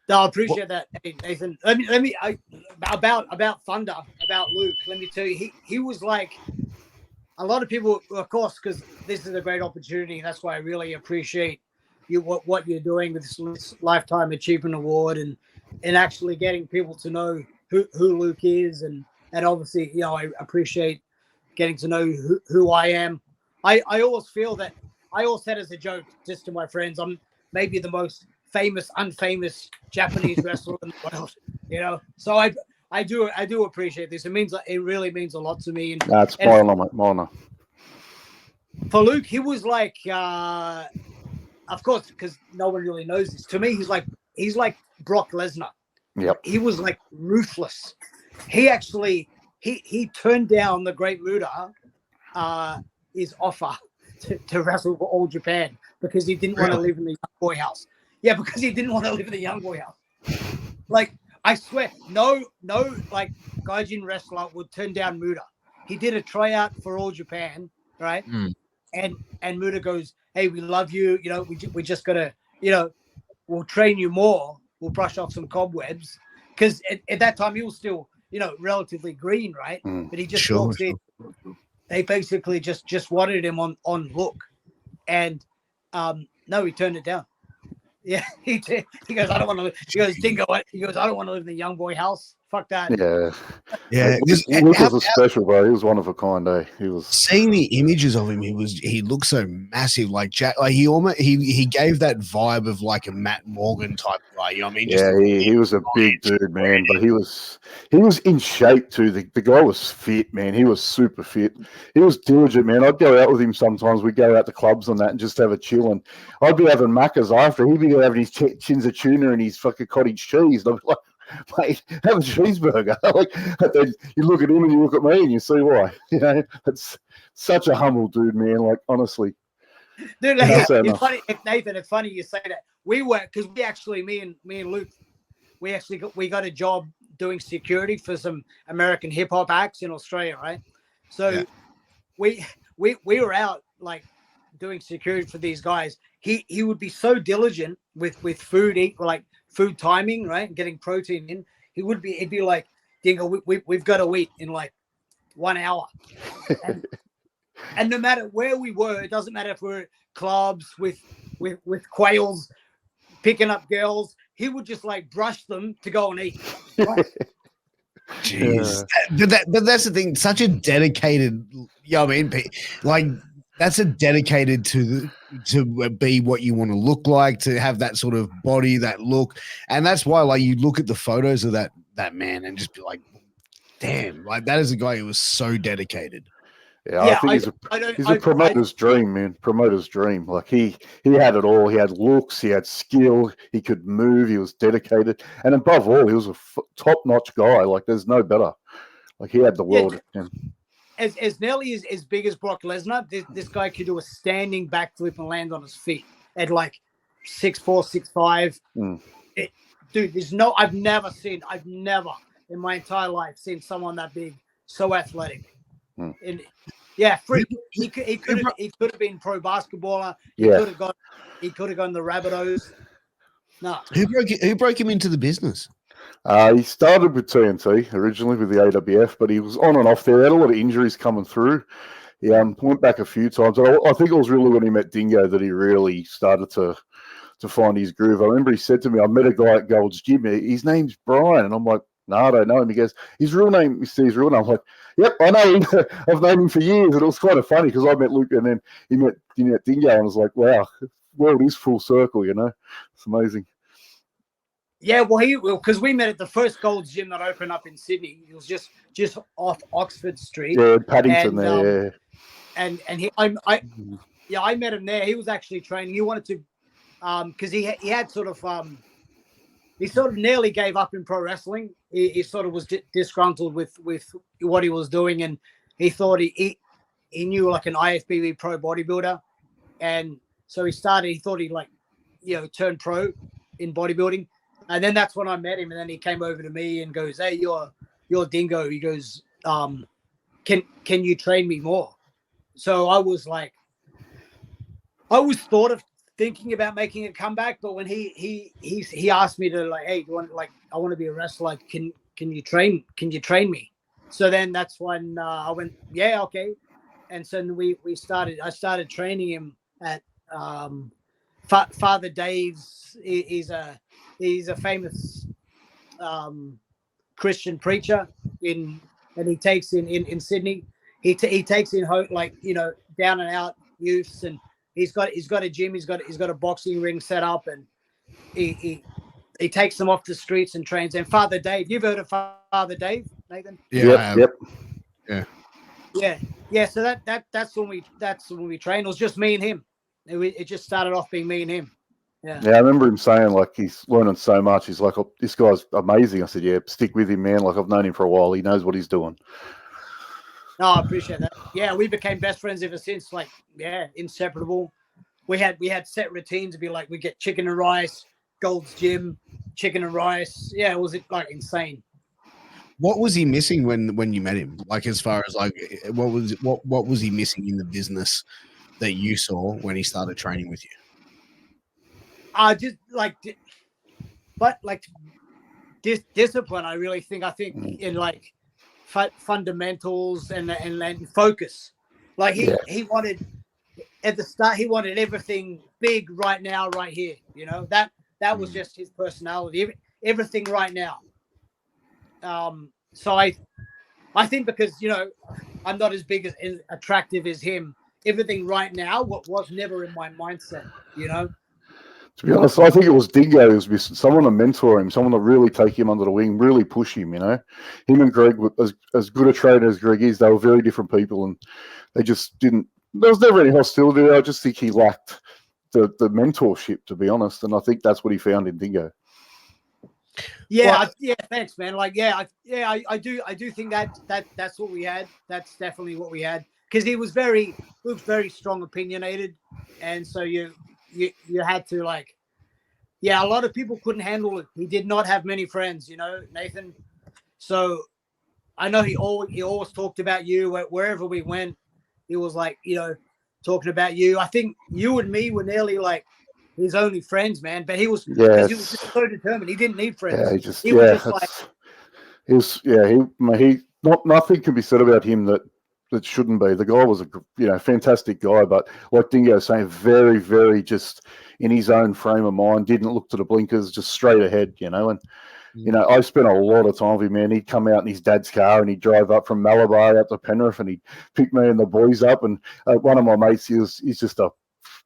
No, I appreciate that, hey, Nathan. About Thunder, about Luke. Let me tell you, he was like a lot of people, of course, because this is a great opportunity, and that's why I really appreciate what you're doing with this Lifetime Achievement Award and actually getting people to know who Luke is, and obviously, I appreciate getting to know who I am. I always feel that I always said as a joke just to my friends, I'm maybe the most famous, unfamous Japanese wrestler in the world. So I do appreciate this. It really means a lot to me. And it's my honor, mate. My honor. For Luke, he was like, of course, because no one really knows this. To me, he's like Brock Lesnar. Yep. He was like ruthless. He actually he turned down the Great Muta his offer to wrestle for All Japan because he didn't want to live in the young boy house. Yeah, because he didn't want to live in the young boy house. Like, I swear, no, like Gaijin wrestler would turn down Muta. He did a tryout for All Japan, right? And Muta goes, "Hey, we love you. We just gotta, we'll train you more. We'll brush off some cobwebs." Because at that time he was still, relatively green, right? But he just walks in. They basically just wanted him on look, and no, he turned it down. Yeah, he did. He goes, "I don't want to live." He goes, "Dingo." He goes, "I don't want to live in the young boy house. Fuck that." Yeah. Luke was a special, bro. He was one of a kind, eh? He was. Seeing the images of him, he looked so massive, like Jack. Like he gave that vibe of like a Matt Morgan type guy. You know what I mean? Yeah, he was a big dude, man. But he was in shape too. The guy was fit, man. He was super fit. He was diligent, man. I'd go out with him sometimes. We'd go out to clubs and that and just have a chill. And I'd be having Maccas after. He'd be having his chins of tuna and his fucking cottage cheese. And I'd be like, "Mate, have a cheeseburger." Then you look at him and you look at me and you see why. It's such a humble dude, man. Like, honestly. Dude, it's funny, Nathan. It's funny you say that. We actually, me and Luke, we got a job doing security for some American hip hop acts in Australia, right? So we were out like doing security for these guys. He would be so diligent with food, like food timing, right? Getting protein in. He'd be like, "Dingo, we've got to eat in like 1 hour." And no matter where we were, it doesn't matter if we're at clubs with quails picking up girls, he would just like brush them to go and eat. Right? Jeez. But that's the thing, such a dedicated, like that's a dedicated to be what you want to look like, to have that sort of body, that look. And that's why like you look at the photos of that man and just be like, damn, like that is a guy who was so dedicated. Yeah, I think he's a promoter's dream, man. Promoter's dream. Like he had it all. He had looks. He had skill. He could move. He was dedicated, and above all, he was a top-notch guy. Like there's no better. Like he had the world. Yeah. As nearly as big as Brock Lesnar, this guy could do a standing backflip and land on his feet at like 6'4", 6'5". Dude, I've never in my entire life seen someone that big, so athletic. And yeah, he could have been pro basketballer. He could have gone the Rabbitohs. No. Who broke him into the business? He started with TNT originally with the AWF, but he was on and off there. He had a lot of injuries coming through. He went back a few times. And I think it was really when he met Dingo that he really started to find his groove. I remember he said to me, "I met a guy at Gold's Gym. His name's Brian." And I'm like, "No, I don't know him." He goes, "His real name is his real name." I'm like, "Yep, I know him. I've known him for years." And it was kind of funny because I met Luke and then he met Dingo and I was like, "Wow, the world is full circle, It's amazing." Yeah, well, because we met at the first Gold's Gym that opened up in Sydney. It was just off Oxford Street. Yeah, Paddington there. And I met him there. He was actually training. He wanted to, because he had sort of he sort of nearly gave up in pro wrestling. He sort of was disgruntled with what he was doing, and he thought he knew like an IFBB pro bodybuilder, and so he started. He thought he'd turn pro in bodybuilding. And then that's when I met him, and then he came over to me and goes, "Hey, you're Dingo." He goes, "Can you train me more?" So I was like, I always thought of thinking about making a comeback, but when he asked me to like, hey, do you want like I want to be a wrestler. Can you train me? So then that's when I went, yeah, okay. And so I started training him at Father Dave's. He's a famous Christian preacher and he takes in Sydney. He takes in like, you know, down and out youths, and he's got a gym, he's got a boxing ring set up, and he takes them off the streets and trains. And Father Dave, you've heard of Father Dave, Nathan? Yeah. Yeah. So that's when we trained. It was just me and him. It just started off being me and him. Yeah, I remember him saying like he's learning so much. He's like, oh, this guy's amazing. I said, yeah, stick with him, man. Like I've known him for a while. He knows what he's doing. No, I appreciate that. Yeah, we became best friends ever since. Like, yeah, inseparable. We had set routines to be like, we get chicken and rice, Gold's Gym, chicken and rice. Yeah, it was like insane. What was he missing when you met him? Like, as far as like, what was he missing in the business that you saw when he started training with you? Just like, but like discipline. I think in like fundamentals and focus. Like he wanted at the start, he wanted everything big right now, right here. You know, that was just his personality. Everything right now. So I think because, you know, I'm not as big as attractive as him. Everything right now, what was never in my mindset, you know. To be honest, I think it was Dingo who was missing. Someone to mentor him, someone to really take him under the wing, really push him, you know. Him and Greg were as good a trainer as Greg is. They were very different people, and they just didn't. There was never any hostility. I just think he lacked the mentorship, to be honest, and I think that's what he found in Dingo. Yeah, thanks, man. Like, I do think that's what we had. That's definitely what we had, because he was very strong opinionated, and so you had to like, a lot of people couldn't handle it. He did not have many friends, you know, Nathan. So I know he always talked about you wherever we went. He was like, you know, talking about you. I think you and me were nearly like his only friends, man. But he was because he was just so determined. He didn't need friends. Nothing can be said about him that shouldn't be. The guy was a fantastic guy, but like Dingo saying, very, very just in his own frame of mind, didn't look to the blinkers, just straight ahead, you know. And you know, I spent a lot of time with him, man. He'd come out in his dad's car and he'd drive up from Malabar out to Penrith and he'd pick me and the boys up. And one of my mates, he's just a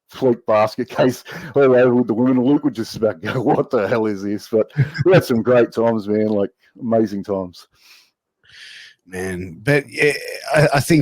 fleet basket case all over with the women. And Luke would just about go, what the hell is this? But we had some great times, man, like amazing times. Man, but yeah, I think